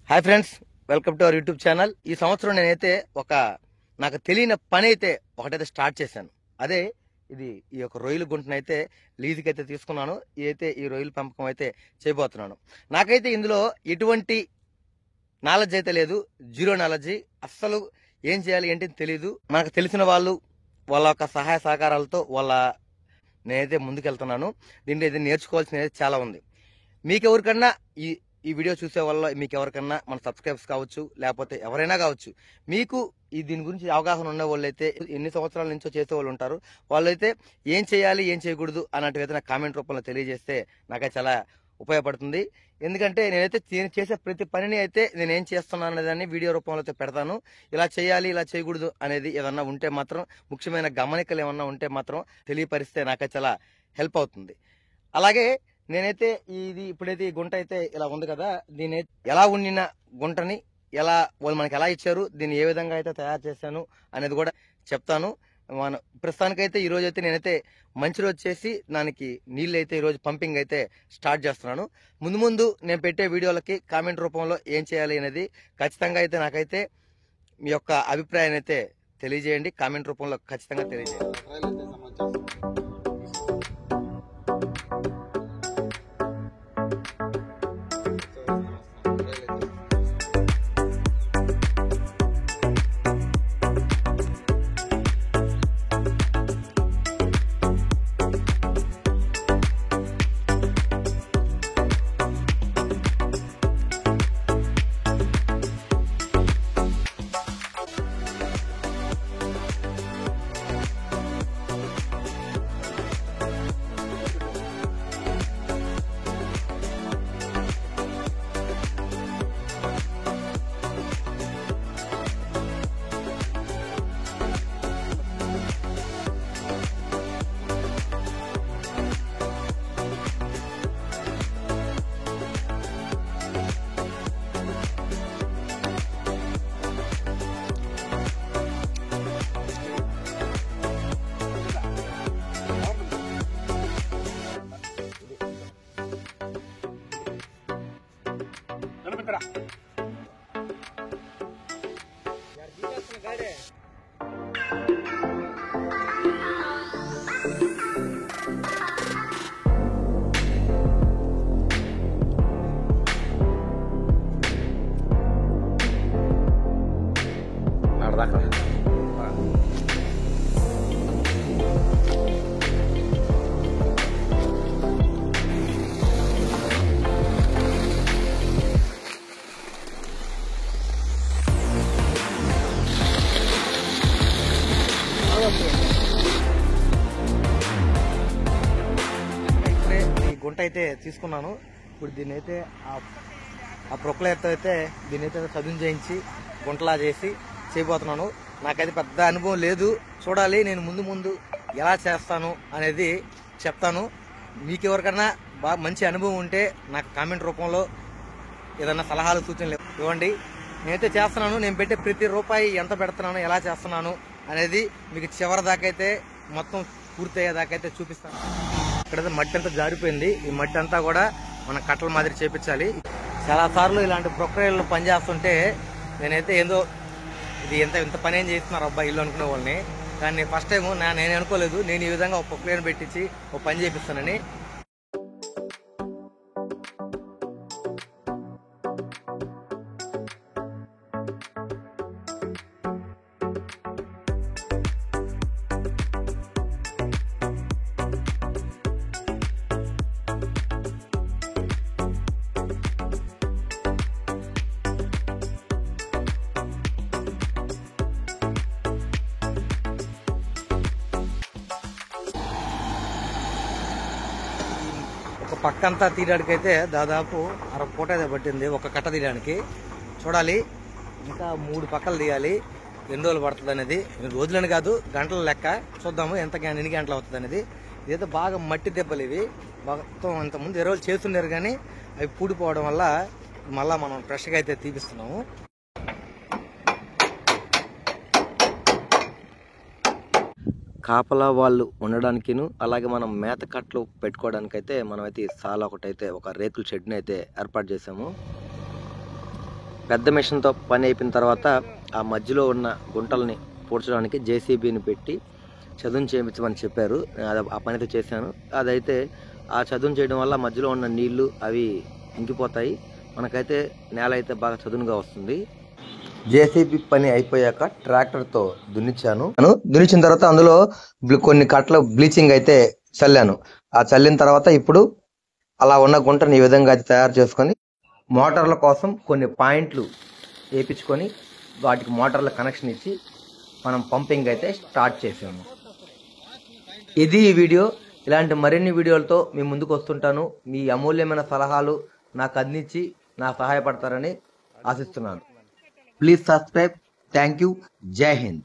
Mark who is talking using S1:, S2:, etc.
S1: Hi friends, welcome to our YouTube channel. ఈ సంవత్సరం నేనైతే నాకు తెలియని పని అయితే ఒకటైతే స్టార్ట్ చేశాను. అదే ఈ యొక్క రొయ్యల గుంటనైతే లీజుకి అయితే తీసుకున్నాను. ఈ రొయ్యల పెంపకం అయితే చేయబోతున్నాను. నాకైతే ఇందులో ఎటువంటి నాలెడ్జ్ అయితే లేదు, జీరో నాలెడ్జీ. అస్సలు ఏం చేయాలి ఏంటి తెలియదు. మనకు తెలిసిన వాళ్ళు వాళ్ళ యొక్క సహాయ సహకారాలతో నేనైతే ముందుకెళ్తున్నాను. దీంట్లో అయితే నేర్చుకోవాల్సినది చాలా ఉంది. మీకెవరికన్నా ఈ వీడియో చూసే వల్ల మీకు ఎవరికన్నా మన సబ్స్క్రైబర్స్ కావచ్చు, లేకపోతే ఎవరైనా కావచ్చు, మీకు దీని గురించి అవగాహన ఉన్న వాళ్ళు అయితే ఎన్ని సంవత్సరాల నుంచో చేసే వాళ్ళు ఉంటారు. వాళ్ళైతే ఏం చేయాలి ఏం చేయకూడదు అన్నట్టుగా నాకు కామెంట్ రూపంలో తెలియజేస్తే నాకైతే చాలా ఉపయోగపడుతుంది. ఎందుకంటే నేనైతే చేసే ప్రతి పనిని అయితే నేను ఏం చేస్తున్నాను అనేదాన్ని వీడియో రూపంలో అయితే పెడతాను. ఇలా చేయాలి ఇలా చేయకూడదు అనేది ఏదన్నా ఉంటే మాత్రం, ముఖ్యమైన గమనికలు ఏమన్నా ఉంటే మాత్రం తెలియపరిస్తే నాకైతే చాలా హెల్ప్ అవుతుంది. అలాగే నేనైతే ఇప్పుడైతే ఈ గుంట అయితే ఇలా ఉంది కదా, దీని ఎలా ఉండిన గుంటని వాళ్ళు మనకి ఎలా ఇచ్చారు, దీన్ని ఏ విధంగా అయితే తయారు చేశాను అనేది కూడా చెప్తాను. ప్రస్తుతానికైతే ఈ రోజు అయితే నేనైతే మంచి రోజు చేసి దానికి నీళ్ళు అయితే ఈ రోజు పంపింగ్ అయితే స్టార్ట్ చేస్తున్నాను. ముందు నేను పెట్టే వీడియోలకి కామెంట్ రూపంలో ఏం చేయాలి అనేది ఖచ్చితంగా అయితే నాకైతే మీ యొక్క అభిప్రాయాన్ని అయితే తెలియజేయండి. కామెంట్ రూపంలో ఖచ్చితంగా తెలియజేయండి. ఇప్పుడే ఈ గుంట అయితే తీసుకున్నాను. ఇప్పుడు దీన్ని అయితే ఆ ప్రొక్లైర్తో అయితే దీన్ని అయితే చదును చేయించి గుంటలా చేసి చేయబోతున్నాను. నాకైతే పెద్ద అనుభవం లేదు, చూడాలి. నేను ముందు ఎలా చేస్తాను అనేది చెప్తాను. మీకు ఎవరికన్నా బాగా మంచి అనుభవం ఉంటే నాకు కామెంట్ రూపంలో ఏదన్నా సలహాలు సూచనలు ఇవ్వండి. నేనైతే చేస్తున్నాను. నేను పెట్టే ప్రతి రూపాయి ఎంత పెడుతున్నాను, ఎలా చేస్తున్నాను అనేది మీకు చివరి దాకైతే మొత్తం పూర్తయ్యేదాకైతే చూపిస్తాను. ఇక్కడైతే మట్టి అంతా జారిపోయింది. ఈ మట్టి అంతా కూడా మన కట్టల మాదిరి చేపించాలి. చాలా సార్లు ఇలాంటి ప్రొక్రియలు పనిచేస్తుంటే నేనైతే ఇంత పని ఏం చేస్తున్నారు అబ్బాయి ఇల్లు అనుకునే వాళ్ళని. కానీ ఫస్ట్ టైం నేను అనుకోలేదు నేను ఈ విధంగా ఒక ప్రొక్రియను పెట్టించి ఒక పని చేపిస్తానని. పక్కంతా తీయడానికైతే దాదాపు 1/2 పూట అయితే పట్టింది ఒక కట్ట తీయడానికి. చూడాలి, ఇంకా 3 పక్కలు తీయాలి. ఎన్ని రోజులు పడుతుంది అనేది రోజులని కాదు గంటల లెక్క. చూద్దాము ఎన్ని గంటలు అవుతుంది అనేది. ఇదైతే బాగా మట్టి దెబ్బలు ఇవి. మొత్తం ఇంతకుముందు ఎరువులు చేస్తున్నారు కానీ అవి పూడిపోవడం వల్ల మళ్ళీ మనం ఫ్రెష్గా అయితే తీపిస్తున్నాము. కాపలా వాళ్ళు ఉండడానికిను అలాగే మనం మేత కట్లు పెట్టుకోవడానికైతే మనమైతే ఈ సాల ఒకటైతే ఒక రేకుల షెడ్ని అయితే ఏర్పాటు చేసాము. పెద్ద మిషన్తో పని అయిపోయిన తర్వాత ఆ మధ్యలో ఉన్న గుంటల్ని పూడ్చడానికి జేసీబీని పెట్టి చదును చేయించమని చెప్పారు. ఆ పని అయితే చేశాను. అదైతే ఆ చదును చేయడం వల్ల మధ్యలో ఉన్న నీళ్లు అవి ఇంకిపోతాయి. మనకైతే నేల అయితే బాగా చదునుగా వస్తుంది. జేసీబీ పని అయిపోయాక ట్రాక్టర్తో దున్నించాను. దున్నించిన తర్వాత అందులో కొన్ని కట్టల బ్లీచింగ్ అయితే చల్లాను. ఆ చల్లిన తర్వాత ఇప్పుడు అలా ఉన్న గుంటను ఈ విధంగా అయితే తయారు చేసుకొని మోటార్ల కోసం కొన్ని పాయింట్లు వేయించుకొని వాటికి మోటార్ల కనెక్షన్ ఇచ్చి మనం పంపింగ్ అయితే స్టార్ట్ చేసాము. ఇది ఈ వీడియో. ఇలాంటి మరిన్ని వీడియోలతో మీ ముందుకు వస్తుంటాను. మీ అమూల్యమైన సలహాలు నాకు అందించి నాకు సహాయపడతారని ఆశిస్తున్నాను. Please subscribe. Thank you. జై హింద్.